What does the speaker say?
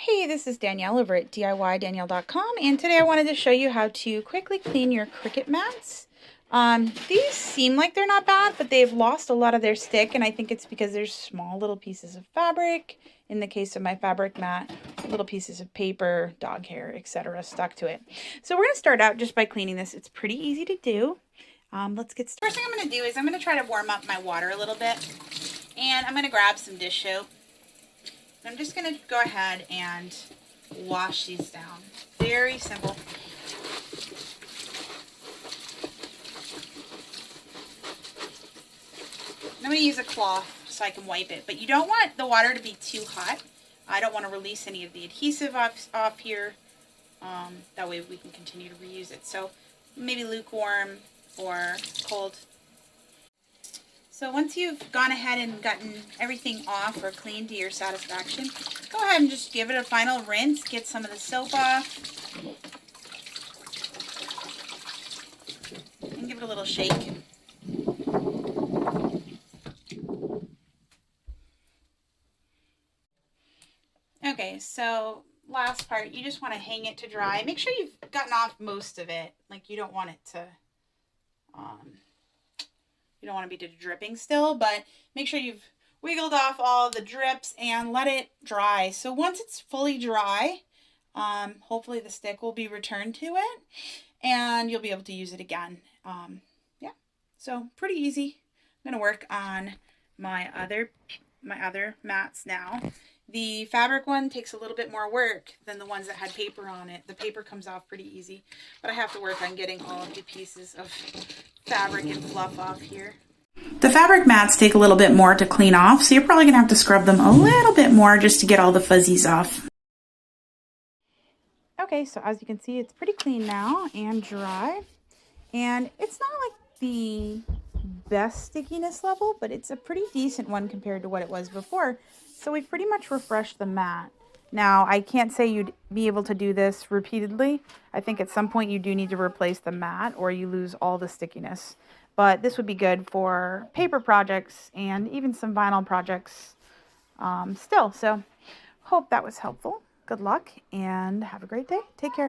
Hey, this is Danielle over at DIYDanielle.com, and today I wanted to show you how to quickly clean your Cricut mats. These seem like they're not bad, but they've lost a lot of their stick, and I think it's because there's small little pieces of fabric. In the case of my fabric mat, little pieces of paper, dog hair, etc. stuck to it. So we're going to start out just by cleaning this. It's pretty easy to do. Let's get started. First thing I'm going to do is I'm going to try to warm up my water a little bit, and I'm going to grab some dish soap. I'm just going to go ahead and wash these down. Very simple. I'm going to use a cloth so I can wipe it, but you don't want the water to be too hot. I don't want to release any of the adhesive off here. That way we can continue to reuse it. So maybe lukewarm or cold. So once you've gone ahead and gotten everything off or cleaned to your satisfaction, go ahead and just give it a final rinse, get some of the soap off, and give it a little shake. Okay, so last part, you just want to hang it to dry. Make sure you've gotten off most of it. Like, you don't want it to... You don't want to be dripping still, but make sure you've wiggled off all the drips and let it dry. So once it's fully dry, hopefully the stick will be returned to it and you'll be able to use it again. Yeah, so pretty easy. I'm going to work on my other mats now. The fabric one takes a little bit more work than the ones that had paper on it. The paper comes off pretty easy, but I have to work on getting all of the pieces of fabric and fluff off here. The fabric mats take a little bit more to clean off, so you're probably going to have to scrub them a little bit more just to get all the fuzzies off. Okay, so as you can see, it's pretty clean now and dry. And it's not like the best stickiness level, but it's a pretty decent one compared to what it was before. So we've pretty much refreshed the mat. Now, I can't say you'd be able to do this repeatedly. I think at some point you do need to replace the mat or you lose all the stickiness. But this would be good for paper projects and even some vinyl projects still. So hope that was helpful. Good luck and have a great day. Take care.